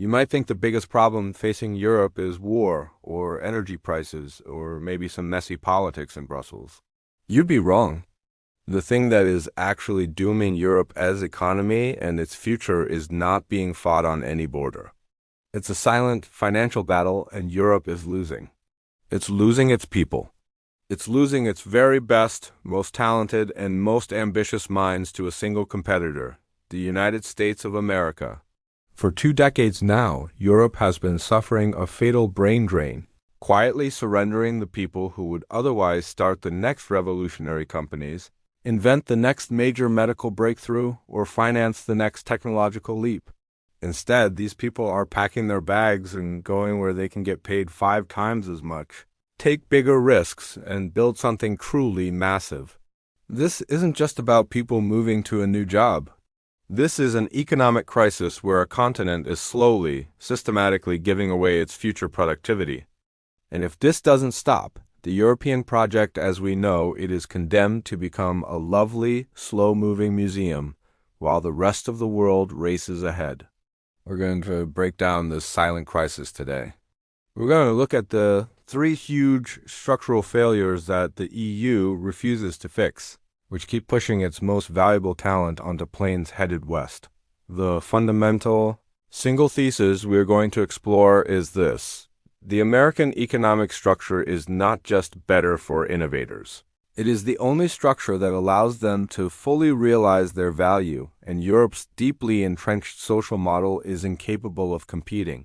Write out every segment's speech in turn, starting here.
You might think the biggest problem facing Europe is war, or energy prices, or maybe some messy politics in Brussels. You'd be wrong. The thing that is actually dooming Europe as economy and its future is not being fought on any border. It's a silent financial battle, and Europe is losing. It's losing its people. It's losing its very best, most talented, and most ambitious minds to a single competitor, the United States of America. For 2 decades now, Europe has been suffering a fatal brain drain, quietly surrendering the people who would otherwise start the next revolutionary companies, invent the next major medical breakthrough, or finance the next technological leap. Instead, these people are packing their bags and going where they can get paid 5 times as much, take bigger risks, and build something truly massive. This isn't just about people moving to a new job. This is an economic crisis where a continent is slowly, systematically giving away its future productivity. And if this doesn't stop, the European project as we know it is condemned to become a lovely, slow-moving museum, while the rest of the world races ahead. We're going to break down this silent crisis today. We're going to look at the 3 huge structural failures that the EU refuses to fix, which keep pushing its most valuable talent onto planes headed west. The fundamental, single thesis we're going to explore is this. The American economic structure is not just better for innovators. It is the only structure that allows them to fully realize their value, and Europe's deeply entrenched social model is incapable of competing.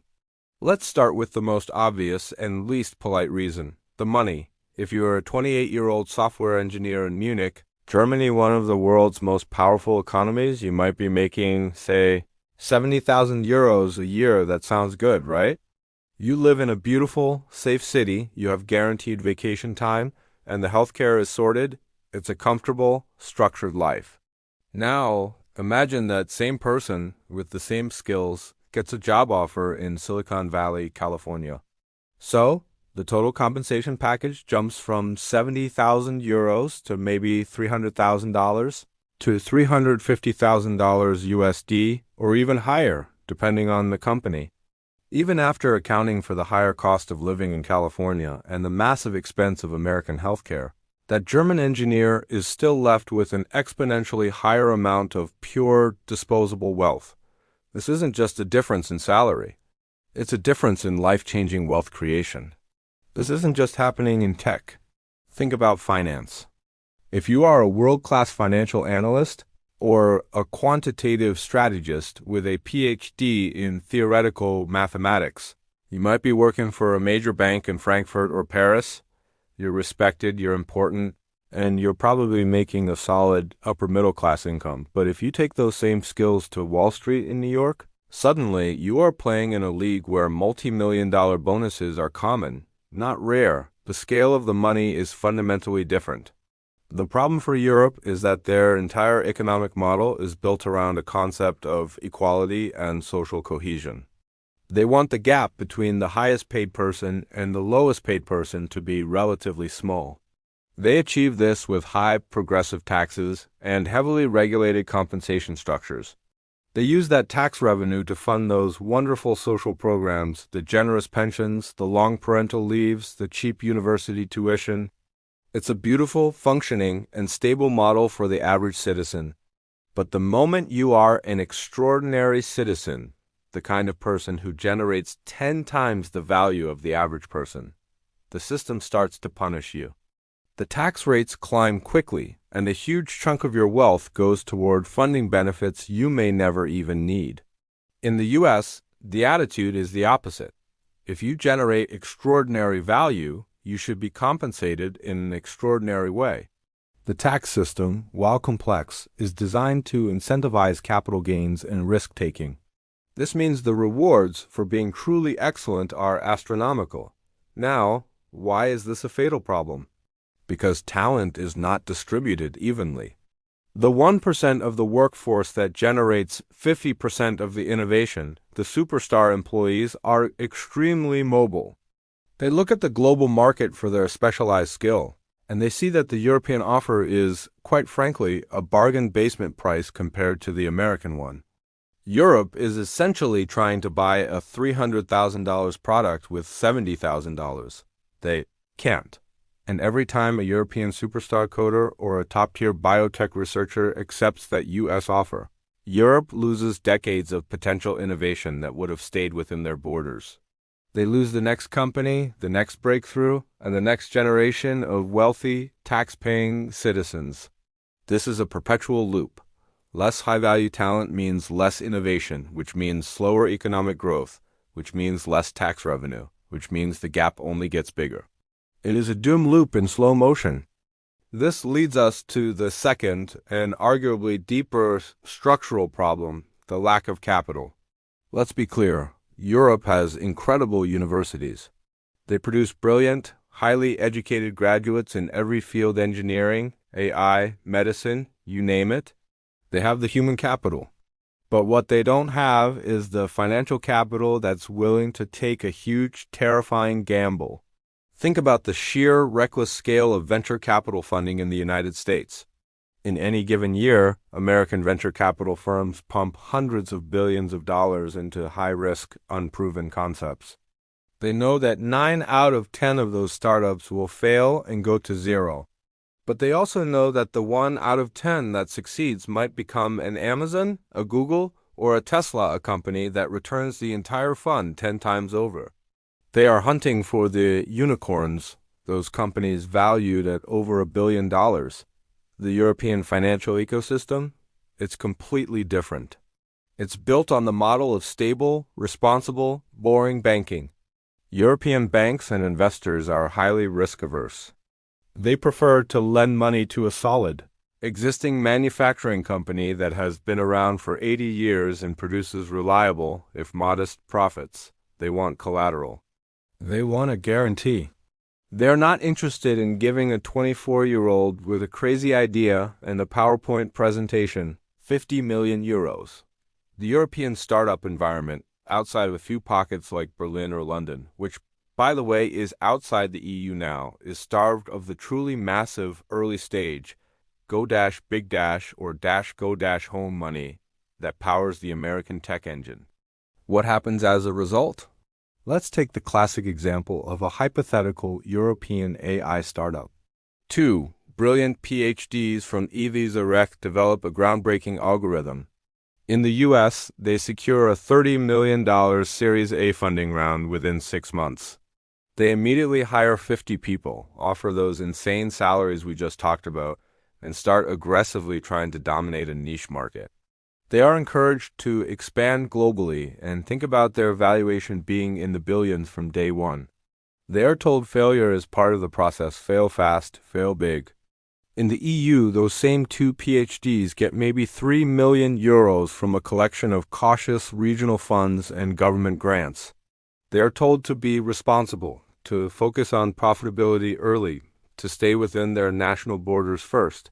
Let's start with the most obvious and least polite reason, the money. If you're a 28-year-old software engineer in Munich, Germany, one of the world's most powerful economies, you might be making, say, 70,000 euros a year. That sounds good, right? You live in a beautiful, safe city, you have guaranteed vacation time, and the healthcare is sorted. It's a comfortable, structured life. Now, imagine that same person with the same skills gets a job offer in Silicon Valley, California. So, the total compensation package jumps from 70,000 euros to maybe $300,000 to $350,000 USD, or even higher, depending on the company. Even after accounting for the higher cost of living in California and the massive expense of American healthcare, that German engineer is still left with an exponentially higher amount of pure, disposable wealth. This isn't just a difference in salary. It's a difference in life-changing wealth creation. This isn't just happening in tech. Think about finance. If you are a world-class financial analyst or a quantitative strategist with a PhD in theoretical mathematics, you might be working for a major bank in Frankfurt or Paris. You're respected, you're important, and you're probably making a solid upper-middle-class income. But if you take those same skills to Wall Street in New York, suddenly you are playing in a league where multi-million-dollar bonuses are common, not rare. The scale of the money is fundamentally different. The problem for Europe is that their entire economic model is built around a concept of equality and social cohesion. They want the gap between the highest paid person and the lowest paid person to be relatively small. They achieve this with high progressive taxes and heavily regulated compensation structures. They use that tax revenue to fund those wonderful social programs, the generous pensions, the long parental leaves, the cheap university tuition. It's a beautiful, functioning, and stable model for the average citizen. But the moment you are an extraordinary citizen, the kind of person who generates 10 times the value of the average person, the system starts to punish you. The tax rates climb quickly, and a huge chunk of your wealth goes toward funding benefits you may never even need. In the U.S., the attitude is the opposite. If you generate extraordinary value, you should be compensated in an extraordinary way. The tax system, while complex, is designed to incentivize capital gains and risk-taking. This means the rewards for being truly excellent are astronomical. Now, why is this a fatal problem? Because talent is not distributed evenly. The 1% of the workforce that generates 50% of the innovation, the superstar employees, are extremely mobile. They look at the global market for their specialized skill, and they see that the European offer is, quite frankly, a bargain basement price compared to the American one. Europe is essentially trying to buy a $300,000 product with $70,000. They can't. And every time a European superstar coder or a top-tier biotech researcher accepts that U.S. offer, Europe loses decades of potential innovation that would have stayed within their borders. They lose the next company, the next breakthrough, and the next generation of wealthy, tax-paying citizens. This is a perpetual loop. Less high-value talent means less innovation, which means slower economic growth, which means less tax revenue, which means the gap only gets bigger. It is a doom loop in slow motion. This leads us to the second and arguably deeper structural problem, the lack of capital. Let's be clear, Europe has incredible universities. They produce brilliant, highly educated graduates in every field: engineering, AI, medicine, you name it. They have the human capital. But what they don't have is the financial capital that's willing to take a huge, terrifying gamble. Think about the sheer, reckless scale of venture capital funding in the United States. In any given year, American venture capital firms pump hundreds of billions of dollars into high-risk, unproven concepts. They know that 9 out of 10 of those startups will fail and go to zero. But they also know that the 1 out of 10 that succeeds might become an Amazon, a Google, or a Tesla, a company that returns the entire fund 10 times over. They are hunting for the unicorns, those companies valued at over $1 billion. The European financial ecosystem, it's completely different. It's built on the model of stable, responsible, boring banking. European banks and investors are highly risk-averse. They prefer to lend money to a solid, existing manufacturing company that has been around for 80 years and produces reliable, if modest, profits. They want collateral. They want a guarantee. They're not interested in giving a 24-year-old with a crazy idea and a PowerPoint presentation 50 million euros. The European startup environment, outside of a few pockets like Berlin or London, which by the way is outside the EU now, is starved of the truly massive early stage go-big or go-home money that powers the American tech engine. What happens as a result? Let's take the classic example of a hypothetical European AI startup. 2 brilliant PhDs from ETH Zurich develop a groundbreaking algorithm. In the US, they secure a $30 million Series A funding round within 6 months. They immediately hire 50 people, offer those insane salaries we just talked about, and start aggressively trying to dominate a niche market. They are encouraged to expand globally and think about their valuation being in the billions from day one. They are told failure is part of the process: fail fast, fail big. In the EU, those same 2 PhDs get maybe 3 million euros from a collection of cautious regional funds and government grants. They are told to be responsible, to focus on profitability early, to stay within their national borders first,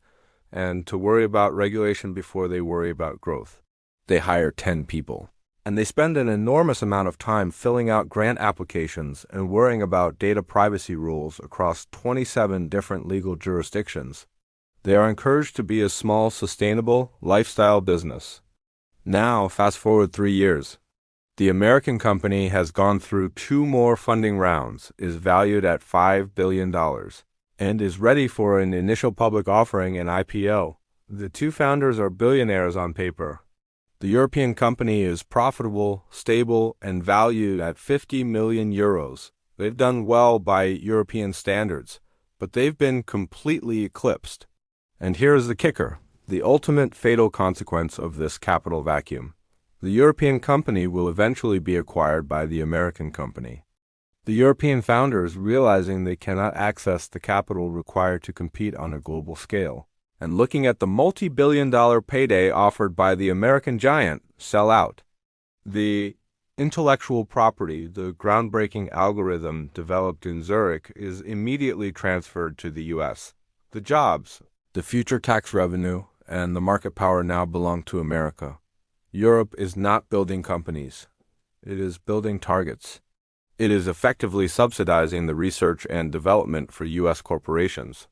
and to worry about regulation before they worry about growth. They hire 10 people, and they spend an enormous amount of time filling out grant applications and worrying about data privacy rules across 27 different legal jurisdictions. They are encouraged to be a small, sustainable, lifestyle business. Now, fast forward 3 years. The American company has gone through 2 more funding rounds, is valued at $5 billion, and is ready for an initial public offering and IPO. The 2 founders are billionaires on paper. The European company is profitable, stable, and valued at 50 million euros. They've done well by European standards, but they've been completely eclipsed. And here's the kicker, the ultimate fatal consequence of this capital vacuum. The European company will eventually be acquired by the American company. The European founders, realizing they cannot access the capital required to compete on a global scale, and looking at the multi-billion-dollar payday offered by the American giant, sell out. The intellectual property, the groundbreaking algorithm developed in Zurich, is immediately transferred to the U.S. The jobs, the future tax revenue, and the market power now belong to America. Europe is not building companies. It is building targets. It is effectively subsidizing the research and development for U.S. corporations.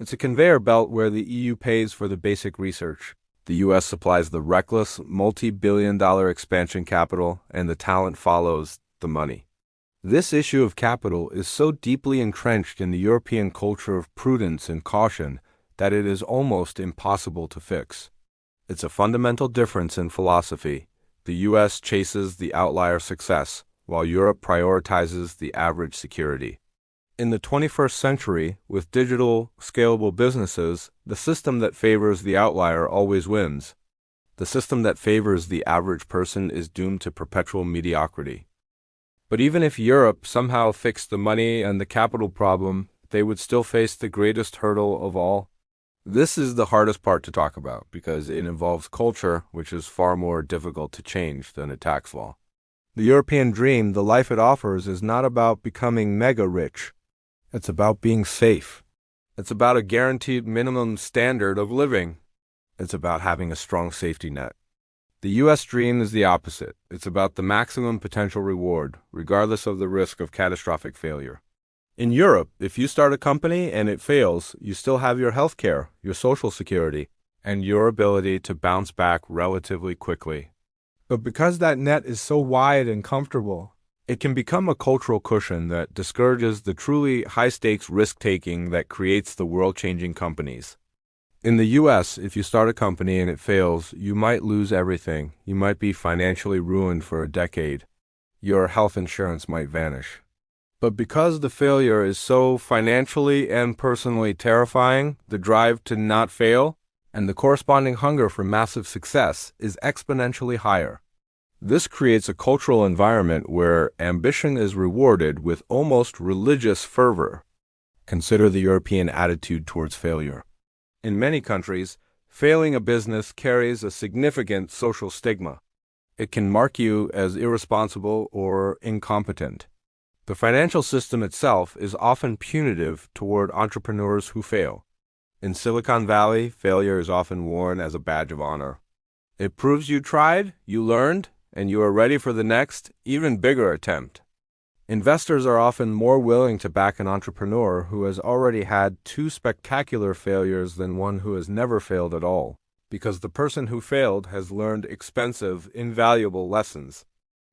It's a conveyor belt where the EU pays for the basic research, The U.S. supplies the reckless, multi-billion-dollar expansion capital, and the talent follows the money. This issue of capital is so deeply entrenched in the European culture of prudence and caution that it is almost impossible to fix. It's a fundamental difference in philosophy. The U.S. chases the outlier success, while Europe prioritizes the average security. In the 21st century, with digital, scalable businesses, the system that favors the outlier always wins. The system that favors the average person is doomed to perpetual mediocrity. But even if Europe somehow fixed the money and the capital problem, they would still face the greatest hurdle of all. This is the hardest part to talk about because it involves culture, which is far more difficult to change than a tax law. The European dream, the life it offers, is not about becoming mega rich. It's about being safe. It's about a guaranteed minimum standard of living. It's about having a strong safety net. The U.S. dream is the opposite. It's about the maximum potential reward, regardless of the risk of catastrophic failure. In Europe, if you start a company and it fails, you still have your health care, your social security, and your ability to bounce back relatively quickly. But because that net is so wide and comfortable, it can become a cultural cushion that discourages the truly high-stakes risk-taking that creates the world-changing companies. In the U.S., if you start a company and it fails, you might lose everything. You might be financially ruined for a decade. Your health insurance might vanish. But because the failure is so financially and personally terrifying, the drive to not fail and the corresponding hunger for massive success is exponentially higher. This creates a cultural environment where ambition is rewarded with almost religious fervor. Consider the European attitude towards failure. In many countries, failing a business carries a significant social stigma. It can mark you as irresponsible or incompetent. The financial system itself is often punitive toward entrepreneurs who fail. In Silicon Valley, failure is often worn as a badge of honor. It proves you tried, you learned, and you are ready for the next, even bigger attempt. Investors are often more willing to back an entrepreneur who has already had 2 spectacular failures than one who has never failed at all, because the person who failed has learned expensive, invaluable lessons.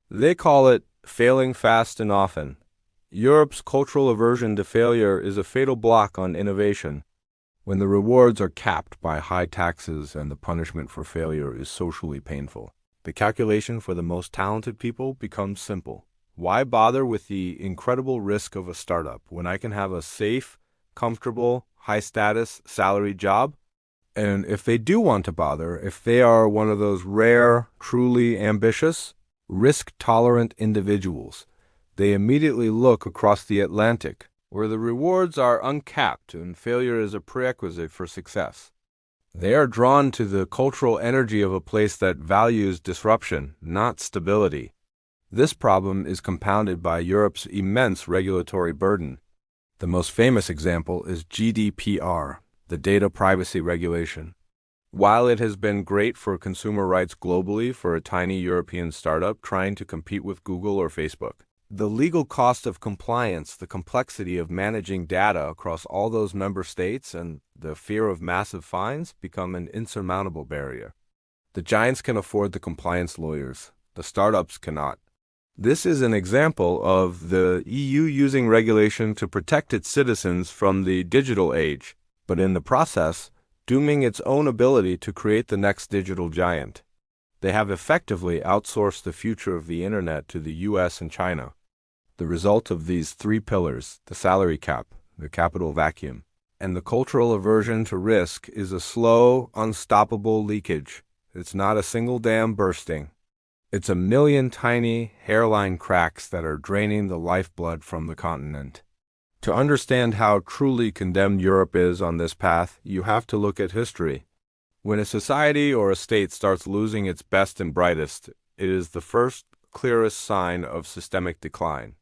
They call it failing fast and often. Europe's cultural aversion to failure is a fatal block on innovation. When the rewards are capped by high taxes and the punishment for failure is socially painful, the calculation for the most talented people becomes simple. Why bother with the incredible risk of a startup when I can have a safe, comfortable, high-status, salaried job? And if they do want to bother, if they are one of those rare, truly ambitious, risk-tolerant individuals, they immediately look across the Atlantic, where the rewards are uncapped and failure is a prerequisite for success. They are drawn to the cultural energy of a place that values disruption, not stability. This problem is compounded by Europe's immense regulatory burden. The most famous example is GDPR, the data privacy regulation. While it has been great for consumer rights globally for a tiny European startup trying to compete with Google or Facebook, the legal cost of compliance, the complexity of managing data across all those member states, and the fear of massive fines become an insurmountable barrier. The giants can afford the compliance lawyers. The startups cannot. This is an example of the EU using regulation to protect its citizens from the digital age, but in the process, dooming its own ability to create the next digital giant. They have effectively outsourced the future of the internet to the US and China. The result of these 3 pillars, the salary cap, the capital vacuum, and the cultural aversion to risk, is a slow, unstoppable leakage. It's not a single dam bursting. It's a million tiny hairline cracks that are draining the lifeblood from the continent. To understand how truly condemned Europe is on this path, you have to look at history. When a society or a state starts losing its best and brightest, it is the first, clearest sign of systemic decline.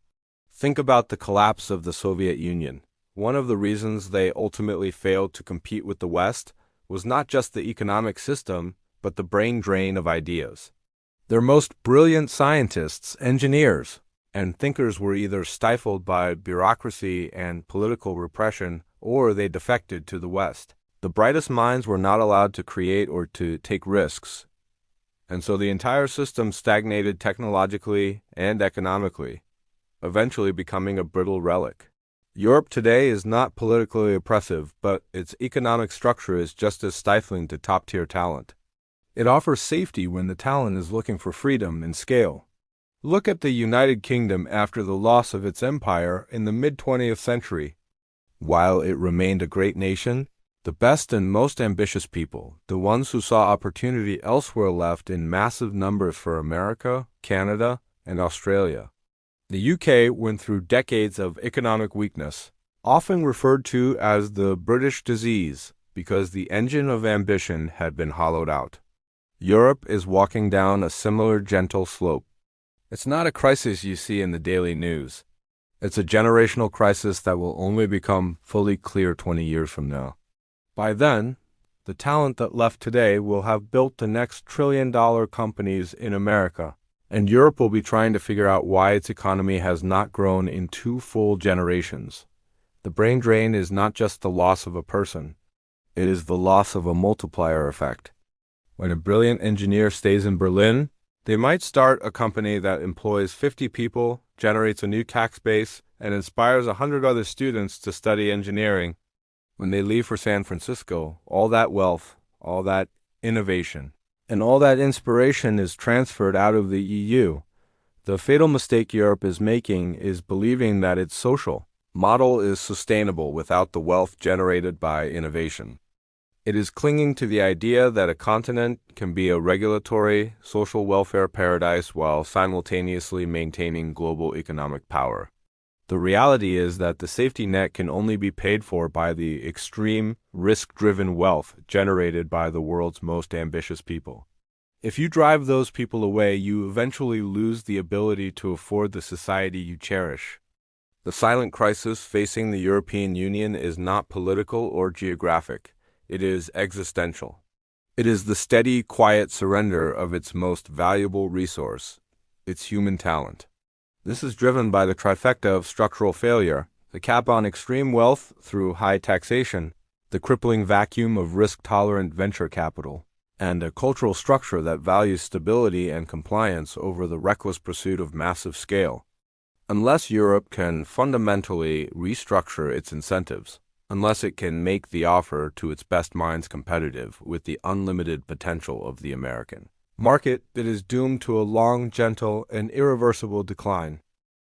Think about the collapse of the Soviet Union. One of the reasons they ultimately failed to compete with the West was not just the economic system, but the brain drain of ideas. Their most brilliant scientists, engineers, and thinkers were either stifled by bureaucracy and political repression, or they defected to the West. The brightest minds were not allowed to create or to take risks, and so the entire system stagnated technologically and economically, eventually becoming a brittle relic. Europe today is not politically oppressive, but its economic structure is just as stifling to top-tier talent. It offers safety when the talent is looking for freedom and scale. Look at the United Kingdom after the loss of its empire in the mid-20th century. While it remained a great nation, the best and most ambitious people, the ones who saw opportunity elsewhere, left in massive numbers for America, Canada, and Australia. The UK went through decades of economic weakness, often referred to as the British disease, because the engine of ambition had been hollowed out. Europe is walking down a similar gentle slope. It's not a crisis you see in the daily news. It's a generational crisis that will only become fully clear 20 years from now. By then, the talent that left today will have built the next trillion-dollar companies in America, and Europe will be trying to figure out why its economy has not grown in 2 full generations. The brain drain is not just the loss of a person. It is the loss of a multiplier effect. When a brilliant engineer stays in Berlin, they might start a company that employs 50 people, generates a new tax base, and inspires 100 other students to study engineering. When they leave for San Francisco, all that wealth, all that innovation, and all that inspiration is transferred out of the EU. The fatal mistake Europe is making is believing that its social model is sustainable without the wealth generated by innovation. It is clinging to the idea that a continent can be a regulatory, social welfare paradise while simultaneously maintaining global economic power. The reality is that the safety net can only be paid for by the extreme, risk-driven wealth generated by the world's most ambitious people. If you drive those people away, you eventually lose the ability to afford the society you cherish. The silent crisis facing the European Union is not political or geographic. It is existential. It is the steady, quiet surrender of its most valuable resource, its human talent. This is driven by the trifecta of structural failure: the cap on extreme wealth through high taxation, the crippling vacuum of risk-tolerant venture capital, and a cultural structure that values stability and compliance over the reckless pursuit of massive scale. Unless Europe can fundamentally restructure its incentives, unless it can make the offer to its best minds competitive with the unlimited potential of the American market, it is doomed to a long, gentle, and irreversible decline.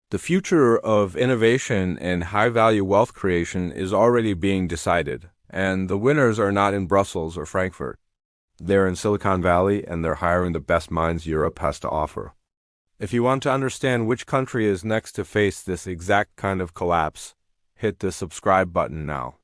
The future of innovation and high-value wealth creation is already being decided, and the winners are not in Brussels or Frankfurt. They're in Silicon Valley, and they're hiring the best minds Europe has to offer. If you want to understand which country is next to face this exact kind of collapse, hit the subscribe button now.